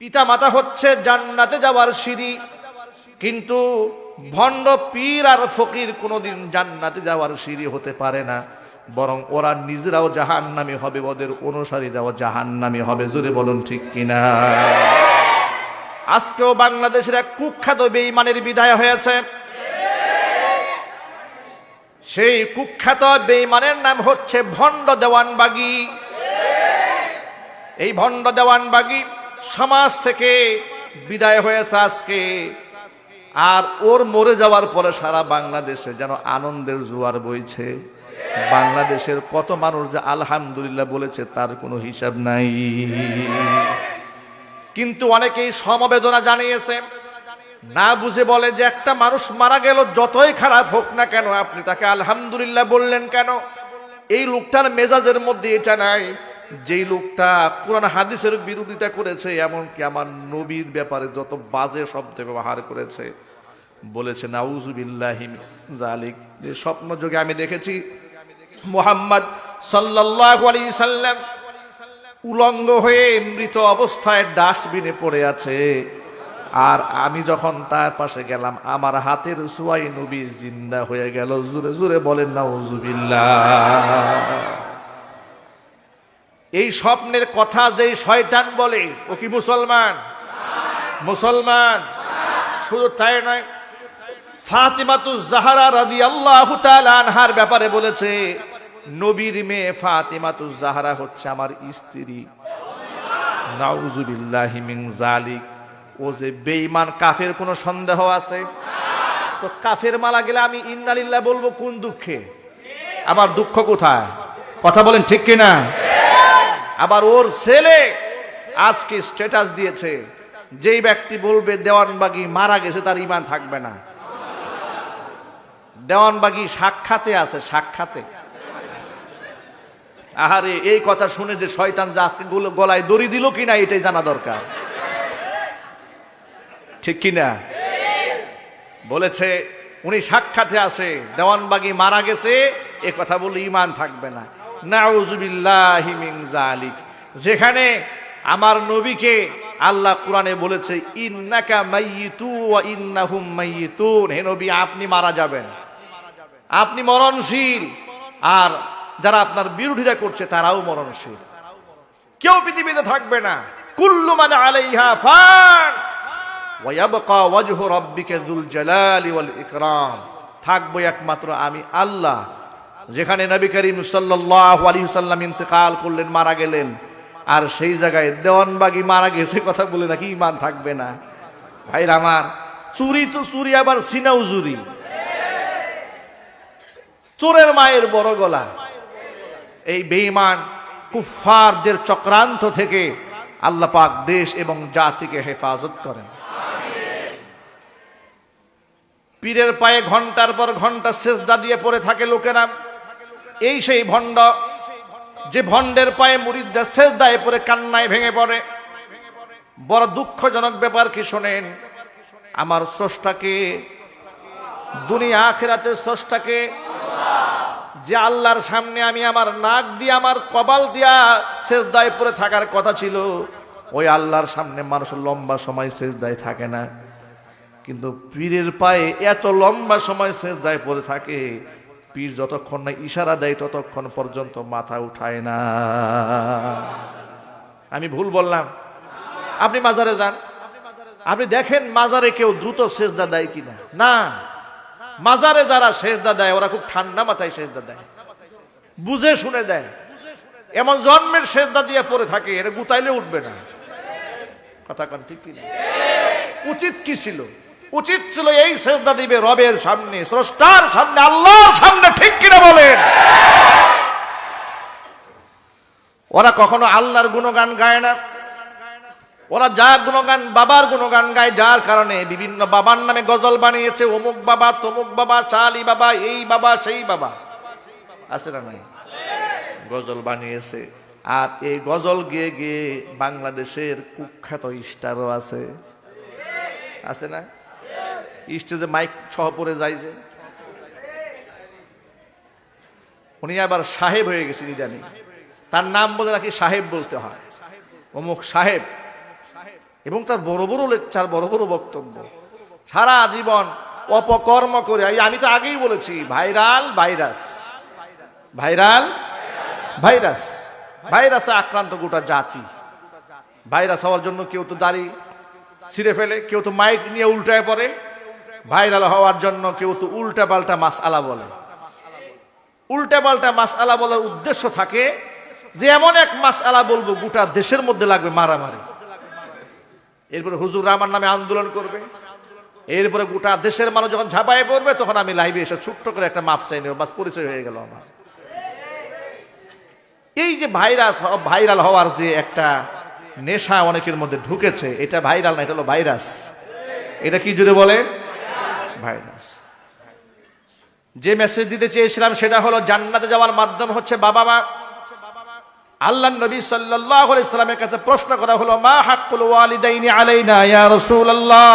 পিতা মাতা হচ্ছে জান্নাতে যাওয়ার সিঁড়ি, কিন্তু ভণ্ড পীর আর ফকির কোনোদিন জান্নাতে যাওয়ার সিঁড়ি হতে পারে না, বরং ওরা নিজেরাও জাহান্নামী হবে, ওদের অনুসারীরাও জাহান্নামী হবে। জোরে বলুন ঠিক কিনা? আজকেও বাংলাদেশের এক কুখ্যাত বেঈমানের বিদায় হয়েছে। সেই কুখ্যাত বেঈমানের নাম হচ্ছে ভণ্ড দেওয়ানবাগী। এই ভণ্ড দেওয়ানবাগী সমাজ থেকে বিদায় হয়েছে আজকে, আর ওর মরে যাওয়ার পরে সারা বাংলাদেশে যেন আনন্দের জোয়ার বইছে। বাংলাদেশের কত মানুষ যে আলহামদুলিল্লাহ বলেছে তার কোনো হিসাব নাই। কিন্তু অনেকেই সমবেদনা জানিয়েছে, না বুঝে বলে যে একটা মানুষ মারা গেল, যতই খারাপ হোক না কেন আপনি তাকে আলহামদুলিল্লাহ বললেন কেন? এই লোকটার মেজাজের মধ্যে এটা নাই। যেই লোকটা কোরআন হাদিসের বিরোধিতা করেছে, এমনকি আমার নবীর ব্যাপারে যত বাজে শব্দ ব্যবহার করেছে, বলেছে নাউজুবিল্লাহি মিন যালিক। যে স্বপ্ন যোগে আমি দেখেছি মুহাম্মদ সাল্লাল্লাহু আলাইহি সাল্লাম উলঙ্গ হয়ে মৃত অবস্থায় ডাস্টবিনে পড়ে আছে, আর আমি যখন তার পাশে গেলাম আমার হাতের ছোঁয়ায় নবী জিন্দা হয়ে গেল। জোরে জোরে বলেন নাউজুবিল্লাহ। এই স্বপ্নের কথা যে শয়তান বলে, ও কি মুসলমান? মুসলমান শুধু তাই নয়, ফাতিমাতুজ জাহরা রাদিয়াল্লাহু তাআলা আনহার ব্যাপারে বলেছে, নবীর মেয়ে ফাতিমাতুজ জাহরা হচ্ছে আমার স্ত্রী। নাউজুবিল্লাহি মিন যালিক। ও যে বেঈমান কাফের কোনো সন্দেহ আছে? তো কাফের মারা গেলে আমি ইন্না লিল্লাহ বলবো কোন দুঃখে? আবার দুঃখ কোথায়? কথা বলেন ঠিক কিনা? আবার ওর ছেলে আজকে স্ট্যাটাস দিয়েছে, যেই ব্যক্তি বলবে দেওয়ানবাগী মারা গেছে তার ঈমান থাকবে না। দেওয়ানবাগী সাক্ষাতে আছে, সাক্ষাতে। আহারে, এই কথা শুনে যে শয়তান যে আজকে গলায় দড়ি দিল কিনা এটাই জানা দরকার, ঠিক কিনা? বলেছে উনি সাক্ষাতে আছে, দেওয়ানবাগী মারা গেছে, এ কথা বললে ঈমান থাকবে না। নাউজুবিল্লাহি মিন যালিক। যেখানে আমার নবীকে আল্লাহ কোরআনে বলেছে ইন্নাকা মাইয়িতু ওয়া ইন্নাহুম মাইয়িতুন, হে নবী আপনি মারা যাবেন, আপনি মরণশীল, আর যারা আপনার বিরোধিতা করছে তারাও মরণশীল। কেউ পৃথিবীতে থাকবে না। কুল্লু মান আলাইহা ফান ওয়া ইয়াবকা ওয়াজহু রাব্বিকা যুল জালালি ওয়াল ইকরাম। থাকবো একমাত্র আমি আল্লাহ। যেখানে নবী করিম সাল্লাল্লাহু আলাইহি ওয়াসাল্লাম ইন্তেকাল করলেন, মারা গেলেন, আর সেই জায়গায় দেওয়ানবাগী মারা গেছে কথা বলে নাকি ঈমান থাকবে না? ভাইরা আমার, চুরি তো চুরি, আবার সিনাও চুরি। চোরের মায়ের বড় গলা। এই বেঈমান কুফফারদের চক্রান্ত থেকে আল্লাহ পাক দেশ এবং জাতিকে হেফাজত করেন। পীরের পায়ে ঘন্টার পর ঘন্টা সেজদা দিয়ে পড়ে থাকে লোকেরা। এই সেই ভণ্ড, যে ভণ্ডের পায়ে মুরিদরা সেজদায় পড়ে কান্নায় ভেঙে পড়ে। বড় দুঃখজনক ব্যাপার কি শোনেন, আমার স্রষ্টাকে, দুনিয়া আখিরাতের স্রষ্টাকে, যে আল্লাহর সামনে আমি আমার নাক দিয়ে আমার কপাল দিয়া সেজদায় পড়ে থাকার কথা ছিল, ওই আল্লাহর সামনে মানুষ লম্বা সময় সেজদায় থাকে না। কিন্তু পীরের পায়ে এত লম্বা সময় সেজদায় পড়ে থাকে, পীর যতক্ষণ না ইশারা দেয় ততক্ষণ পর্যন্ত মাথা উঠায় না। আমি ভুল বললাম? আপনি মাজারে যান, আপনি দেখেন মাজারে কেউ দ্রুত সেজদা দেয় কিনা? না। মাজারে যারা সেজদা দেয় ওরা খুব ঠান্ডা মাথায় সেজদা দেয়, বুঝে শুনে দেয়। এমন জন্মের সেজদা দিয়ে পড়ে থাকে, এর গুতাইলে উঠবে না। কথা কন ঠিক কিনা? উচিত কি ছিল? উচিত ছিল এই সেজদা দিবে রবের সামনে, স্রষ্টার সামনে, আল্লাহর সামনে, ঠিক কিনা বলেন? ওরা কখনো আল্লাহর গুণগান গায় না। ওরা যা গুণগান, বাবার গুণগান গায়, যার কারণে বিভিন্ন বাবার নামে গজল বানিয়েছে। অমুক বাবা, তমুক বাবা, চালি বাবা, এই বাবা, সেই বাবা, আছে না নাই? গজল বানিয়েছে। আর এই গজল গিয়ে গিয়ে বাংলাদেশের কুখ্যাত স্টারও আছে, আছে না? স্টেজে মাইক সহ পড়ে যায় যে, উনি আবার সাহেব হয়ে গেছেন ইদানি। তার নাম বলে নাকি সাহেব বলতে হয়, অমুক সাহেব। এবং তার বড় বড় লেকচার, বড় বড় বক্তব্য, সারা জীবন অপকর্ম করে। আমি তো আগেই বলেছি, ভাইরাল ভাইরাস, ভাইরাল ভাইরাস, ভাইরাসে আক্রান্ত গোটা জাতি। ভাইরাস হওয়ার জন্য কেউ তো দাড়ি ছিঁড়ে ফেলে, কেউ তো মাইক নিয়ে উল্টায় পড়ে। ভাইরাল হওয়ার জন্য কেউ তো উল্টা পাল্টা মাসআলা বলে। উল্টা পাল্টা মাসআলা বলার উদ্দেশ্য থাকে যে এমন এক মাসআলা বলবো গোটা দেশের মধ্যে লাগবে মারামারি। এরপরে হুজুর আমার নামে আন্দোলন করবে, এরপরে গোটা দেশের মানুষ যখন ঝাঁপায় পড়বে তখন আমি লাইভে এসে ছোট্ট করে একটা মাপ চাই নেব, বাস পরিচয় হয়ে গেল আমার। এই যে ভাইরাল হওয়ার যে একটা নেশা অনেকের মধ্যে ঢুকেছে, এটা ভাইরাল না, এটা হলো ভাইরাস। এটা কি জুড়ে বলে? ভাইরাস। যে মেসেজ দিতে চেয়েছিলাম সেটা হলো জান্নাতে যাওয়ার মাধ্যম হচ্ছে বাবা মা। আল্লাহর নবী সাল্লাল্লাহু আলাইহি সাল্লামের কাছে প্রশ্ন করা হলো, মা হাক্কুল ওয়ালিদাইনি আলাইনা ইয়া রাসূলুল্লাহ,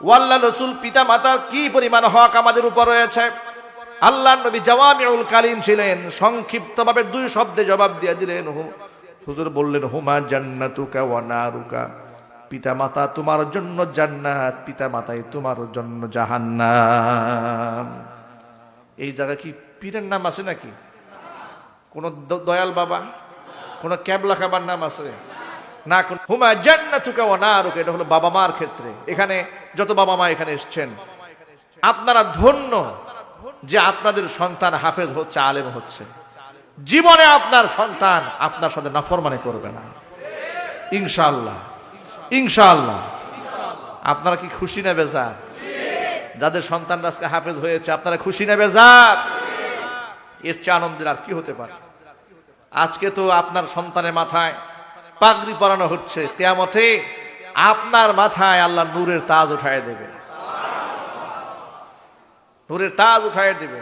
ও আল্লাহর রাসূল, পিতা মাতার কি পরিমাণ হক আমাদের উপর রয়েছে? আল্লাহর নবী জাওয়ামিউল কালিম ছিলেন, সংক্ষিপ্তভাবে 2 শব্দে জবাব দিয়ে দিলেন। হুজুর বললেন, হুমা জান্নাতুকা ওয়া নারুকা, পিতা মাতা তোমার জন্য জান্নাত, পিতা মাতাই তোমার জন্য জাহান্নাম। এই জায়গা কি পীরের নাম আছে নাকি? কোন দয়াল বাবা, কোন ক্যাবলা খাবার নাম আছে না? হুমা জান্নাতুকা ওয়া নারুকা, এটা হলো বাবা মার ক্ষেত্রে। এখানে যত বাবা মা এখানে এসেছেন, আপনারা ধন্য যে আপনাদের সন্তান হাফেজ হচ্ছে, আলেম হচ্ছে। জীবনে আপনার সন্তান আপনার সাথে নাফরমানি করবে না, ইনশাআল্লাহ, ইনশাআল্লাহ। আপনারা কি খুশি না বেজার? যাদের সন্তান আজকে হাফেজ হয়েছে, আপনারা খুশি না বেজার? এর চেয়ে আনন্দের আর কি হতে পারে? আজকে তো আপনার সন্তানের মাথায় পাগড়ি পরানো হচ্ছে, কিয়ামতে আপনার মাথায় আল্লাহ নূরের তাজ উঠায় দেবে, নূরের তাজ উঠায় দেবে।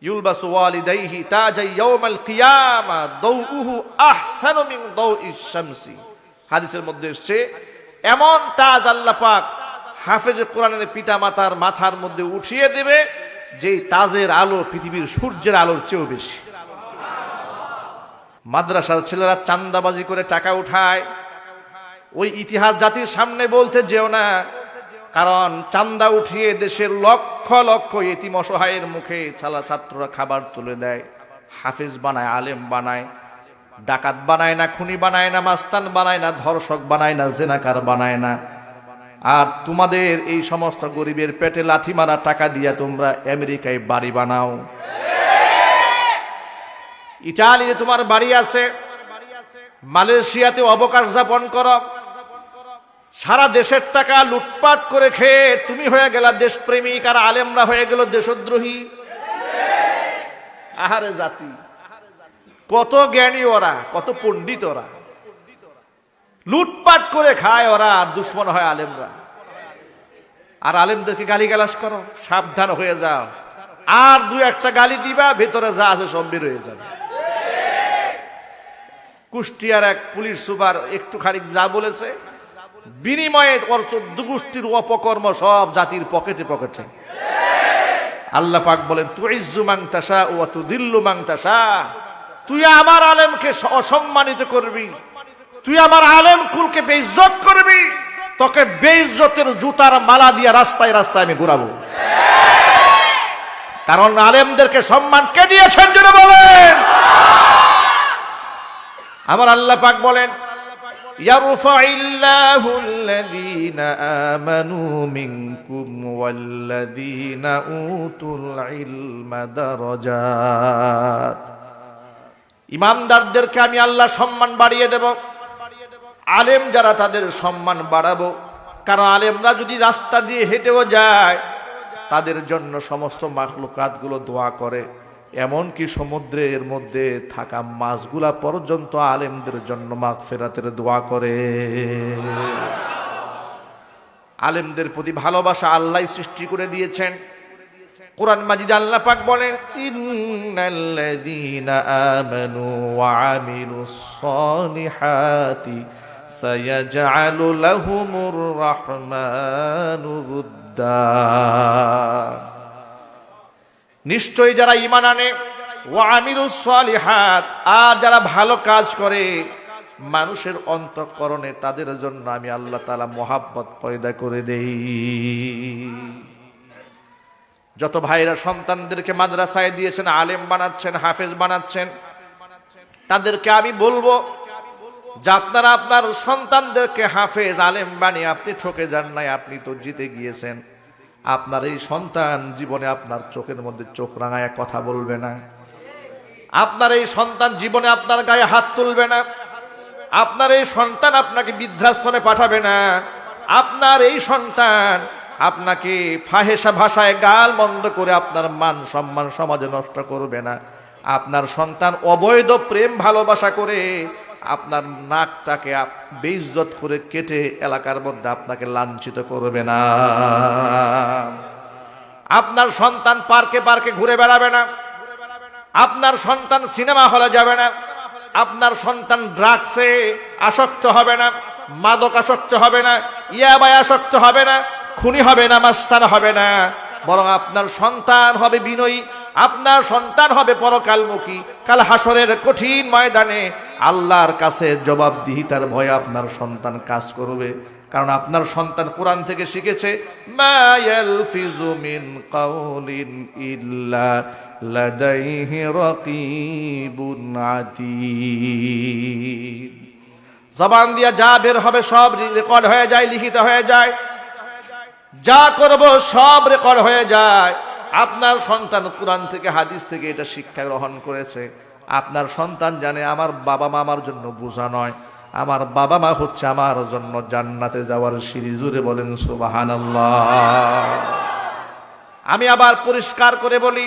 ইউলবাসু ওয়ালিদাইহি তাজাই ইয়াউমাল কিয়ামা দাউউহু আহসানু মিন দাউইশ শামসি। হাদিসের মধ্যে এসেছে, এমন তাজ আল্লাহ পাক হাফেজে কোরআনের পিতা মাতার মাথার মধ্যে উঠিয়ে দেবে যেই তাজের আলো পৃথিবীর সূর্যের আলোর চেয়েও বেশি। মাদ্রাসার ছেলেরা চান্দাবাজি করে টাকা উঠায়, ওই ইতিহাস জাতির সামনে বলতে যেও না, কারণ চান্দা উঠিয়ে দেশের লক্ষ লক্ষ এতিম অসহায়ের মুখে ছাত্ররা খাবার তুলে দেয়। হাফেজ বানায়, আলেম বানায়, ডাকাত বানায় না, খুনি বানায় না, মাস্তান বানায় না, ধর্ষক বানায় না, জেনাকার বানায় না। আর তোমাদের এই সমস্ত গরিবের পেটে লাথি মারা টাকা দিয়া তোমরা আমেরিকায় বাড়ি বানাও, ইটালিতে তোমার বাড়ি আছে, মালয়েশিয়াতে অবকাশ যাপন করো। সারা দেশের টাকা লুটপাট করে খেয়ে তুমি হয়ে গেলা দেশপ্রেমিক, আর আলেমরা হয়ে গেল দেশদ্রোহী। আহারে জাতি, কত জ্ঞানী ওরা, কত পণ্ডিত ওরা, লুটপাট করে খায় ওরা, আর দুশ্মন হয় আলেমরা। আর আলেমদেরকে গালিগালাজ করো, সাবধান হয়ে যাও। আর 2-1টা গালি দিবা, ভেতরে যা আছে সব বের হয়ে যাবে। কুষ্টিয়ার এক পুলিশ সুপার একটুখানি যা বলেছে, বিনিময়ে ওর 14 গোষ্ঠীর অপকর্ম সব জাতির পকেটে পকেটে। আল্লাহ পাক বলেন, তুইজ্জু মান তাশা ওয়া তুদিল্লু মান তাশা। তুই আমার আলেমকে অসম্মানিত করবি, তুই আমার আলেম কুলকে বেইজ্জত করবি, তোকে বেইজ্জতের জুতার মালা দিয়ে রাস্তায় রাস্তায় আমি ঘুরাবো। কারণ আলেমদেরকে সম্মান কে দিয়েছেন যেন বলেন। আমার আল্লাহ পাক বলেন, ইয়ারফাইল্লাহু আল্লাযীনা আমানু মিনকুম ওয়াল্লাযীনা উতুল ইলমা দারাজাত। ইমানদারদেরকে আমি আল্লাহ সম্মান বাড়িয়ে দেব, আলেম যারা তাদের সম্মান বাড়াবো। কারণ আলেমরা যদি রাস্তা দিয়ে হেঁটেও যায়, তাদের জন্য সমস্ত মাখলুকাতগুলো দোয়া করে, এমনকি সমুদ্রের মধ্যে থাকা মাছগুলা পর্যন্ত আলেমদের জন্য মাগফিরাতের দোয়া করে। আলেমদের প্রতি ভালোবাসা আল্লাহ সৃষ্টি করে দিয়েছেন। কোরআন মাজিদে আল্লাহ পাক বলেন, ইন্নাল্লাযীনা আমানু ওয়া আমিলুস সালিহাতি সায়াজআলু লাহুমুর রাহমানু উদ্দা। নিশ্চয়ই যারা ঈমান আনে, ওয়া আমিলুস সালিহাত, আর যারা ভালো কাজ করে, মানুষের অন্তঃকরণে তাদের জন্য আমি আল্লাহ তাআলা মোহাব্বত পয়দা করে দেই। যত ভাইরা সন্তানদেরকে মাদ্রাসায় দিয়েছেন, আলেম বানাচ্ছেন, হাফেজ বানাচ্ছেন, তাদেরকে আমি বলবো যে আপনারা আপনার সন্তানদেরকে হাফেজ আলেম বানিয়ে আপনি ঠকে যান নাই, আপনি তো জিতে গিয়েছেন। আপনার এই সন্তান জীবনে আপনার চোখের মধ্যে চোখ রাঙায় কথা বলবে না, আপনার এই সন্তান জীবনে আপনার গায়ে হাত তুলবে না, আপনার এই সন্তান আপনাকে বৃদ্ধাশ্রমে পাঠাবে না, আপনার এই সন্তান আপনাকে ফাহেসা ভাষায় গাল মন্দ করে আপনার মান সম্মান সমাজে নষ্ট করবে না, আপনার সন্তান অবৈধ প্রেম ভালোবাসা করে আপনার নাকটাকে বেইজ্জত করে কেটে এলাকার মধ্যে আপনাকে লাঞ্ছিত করবে না। আপনার সন্তান পার্কে পার্কে ঘুরে বেড়াবে না, আপনার সন্তান সিনেমা হলে যাবে না, আপনার সন্তান ড্রাগসে আসক্ত হবে না, মাদক আসক্ত হবে না, ইয়াবায় আসক্ত হবে না, খুনি হবে না, মাস্তান হবে না, বরং আপনার সন্তান হবে বিনয়ী, আপনার সন্তান হবে পরকালমুখী। কাল হাসরের কঠিন ময়দানে আল্লাহর কাছে জবাবদিহিতার ভয়ে আপনার সন্তান কাজ করবে, কারণ আপনার সন্তান কোরআন থেকে শিখেছে মা ইয়ালফিজু মিন কাউলিন ইল্লা লাদাইহি রাকিবুন আতীদ। জবান দিয়া যা বের হবে সব রেকর্ড হয়ে যায়, লিখিত হয়ে যায়, যা করব সব রেকর্ড হয়ে যায়। আপনার সন্তান কোরআন থেকে হাদিস থেকে এটা শিক্ষা গ্রহণ করেছে। আপনার সন্তান জানে আমার বাবা মা আমার জন্য বোঝা নয়, আমার বাবা মা হচ্ছে আমার জন্য জান্নাতে যাওয়ার সিঁড়ি। জুড়ে বলেন সুবহানাল্লাহ। আমি আবার পরিষ্কার করে বলি,